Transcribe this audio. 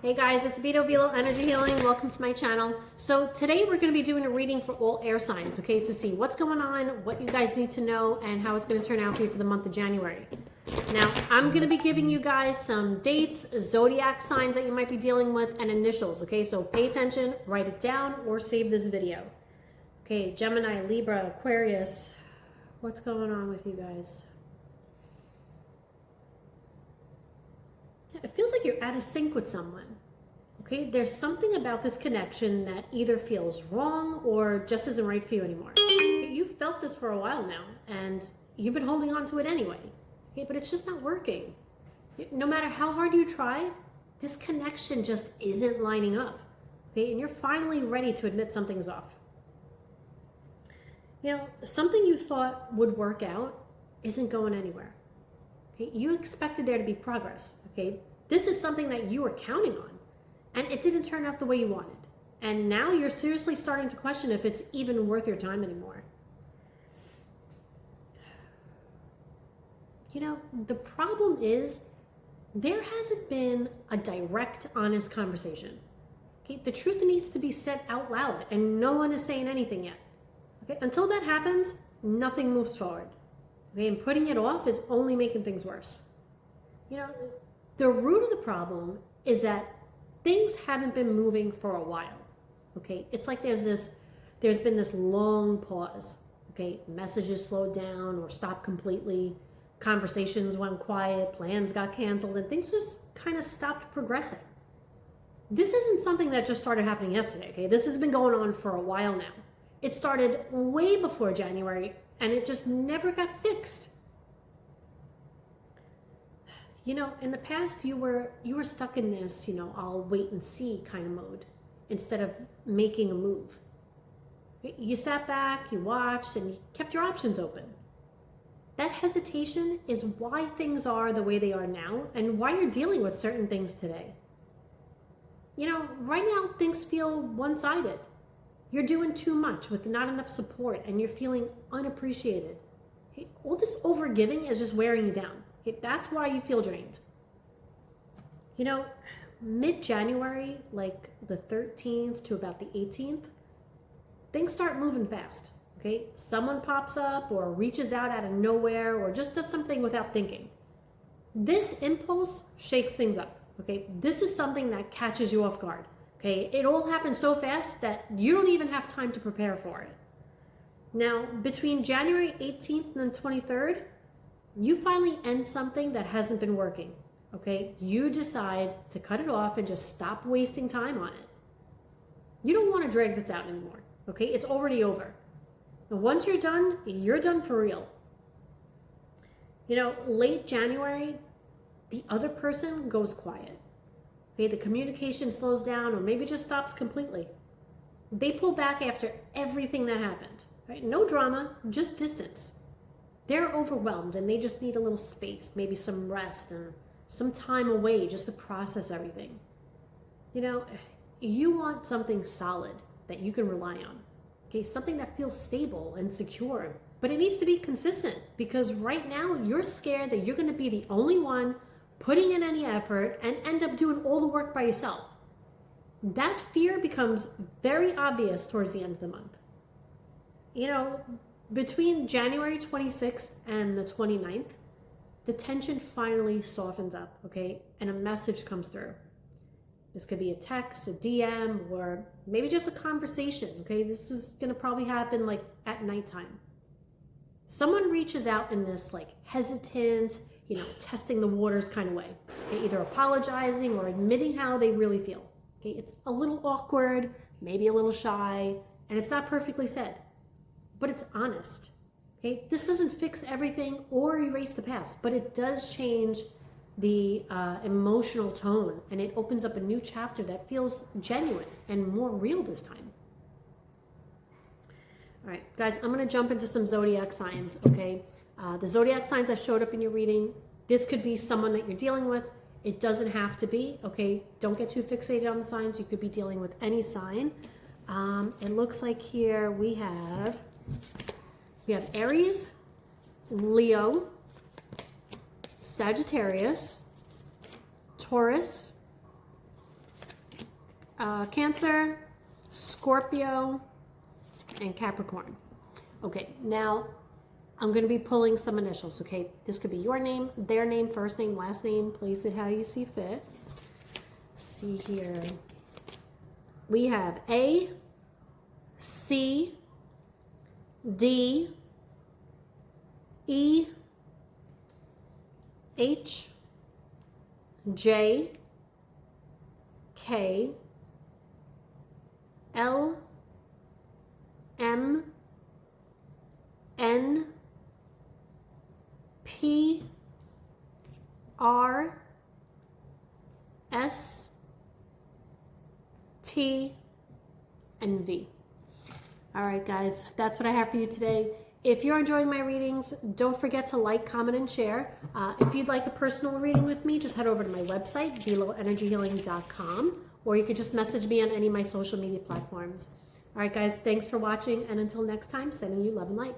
Hey guys, it's ViLo Energy Healing. Welcome to my channel. So today we're going to be doing a reading for all air signs, okay, to see what's going on, what you guys need to know, and how it's going to turn out for you for the month of January. Now, I'm going to be giving you guys some dates, zodiac signs that you might be dealing with, and initials, okay? So pay attention, write it down, or save this video. Okay, Gemini, Libra, Aquarius. What's going on with you guys? It feels like you're out of sync with someone. Okay, there's something about this connection that either feels wrong or just isn't right for you anymore. You've felt this for a while now, and you've been holding on to it anyway. Okay, but it's just not working. No matter how hard you try, this connection just isn't lining up. Okay, and you're finally ready to admit something's off. You know, something you thought would work out isn't going anywhere. Okay, you expected there to be progress. Okay, this is something that you were counting on, and it didn't turn out the way you wanted. And now you're seriously starting to question if it's even worth your time anymore. You know, the problem is there hasn't been a direct, honest conversation. Okay, the truth needs to be said out loud, and no one is saying anything yet. Okay, until that happens, nothing moves forward. Okay, and putting it off is only making things worse. You know, the root of the problem is that things haven't been moving for a while. Okay, it's like there's been this long pause. Okay, messages slowed down or stopped completely. Conversations went quiet, plans got canceled, and things just kind of stopped progressing. This isn't something that just started happening yesterday. Okay, this has been going on for a while now. It started way before January, and it just never got fixed. You know, in the past, you were stuck in this, you know, I'll wait and see kind of mode instead of making a move. You sat back, you watched, and you kept your options open. That hesitation is why things are the way they are now and why you're dealing with certain things today. You know, right now, things feel one-sided. You're doing too much with not enough support, and you're feeling unappreciated. Okay, all this overgiving is just wearing you down. Okay, that's why you feel drained. You know, mid-January, like the 13th to about the 18th, things start moving fast. Okay, someone pops up or reaches out of nowhere or just does something without thinking. This impulse shakes things up. Okay, this is something that catches you off guard. Okay, it all happens so fast that you don't even have time to prepare for it. Now, between January 18th and the 23rd, you finally end something that hasn't been working. Okay, you decide to cut it off and just stop wasting time on it. You don't want to drag this out anymore. Okay, it's already over. And once you're done for real. You know, late January, the other person goes quiet. Okay, the communication slows down or maybe just stops completely. They pull back after everything that happened. Right? No drama, just distance. They're overwhelmed and they just need a little space, maybe some rest and some time away just to process everything. You know, you want something solid that you can rely on. Okay, something that feels stable and secure, but it needs to be consistent because right now you're scared that you're going to be the only one putting in any effort and end up doing all the work by yourself. That fear becomes very obvious towards the end of the month. You know, between January 26th and the 29th, the tension finally softens up, okay? And a message comes through. This could be a text, a DM, or maybe just a conversation, okay? This is gonna probably happen like at nighttime. Someone reaches out in this like hesitant, you know, testing the waters kind of way. Okay? Either apologizing or admitting how they really feel. Okay, it's a little awkward, maybe a little shy, and it's not perfectly said, but it's honest. Okay, this doesn't fix everything or erase the past, but it does change the emotional tone, and it opens up a new chapter that feels genuine and more real this time. All right, guys, I'm going to jump into some zodiac signs, okay? The zodiac signs that showed up in your reading, this could be someone that you're dealing with. It doesn't have to be, okay? Don't get too fixated on the signs. You could be dealing with any sign. It looks like here we have Aries, Leo, Sagittarius, Taurus, Cancer, Scorpio, and Capricorn. Okay, now I'm going to be pulling some initials, okay? This could be your name, their name, first name, last name. Place it how you see fit. Let's see here. We have A, C, D, E, H, J, K, L, M, N, P, R, S, T, and V. All right, guys, that's what I have for you today. If you're enjoying my readings, don't forget to like, comment, and share. If you'd like a personal reading with me, just head over to my website, ViLoEnergyHealing.com, or you could just message me on any of my social media platforms. All right, guys, thanks for watching, and until next time, sending you love and light.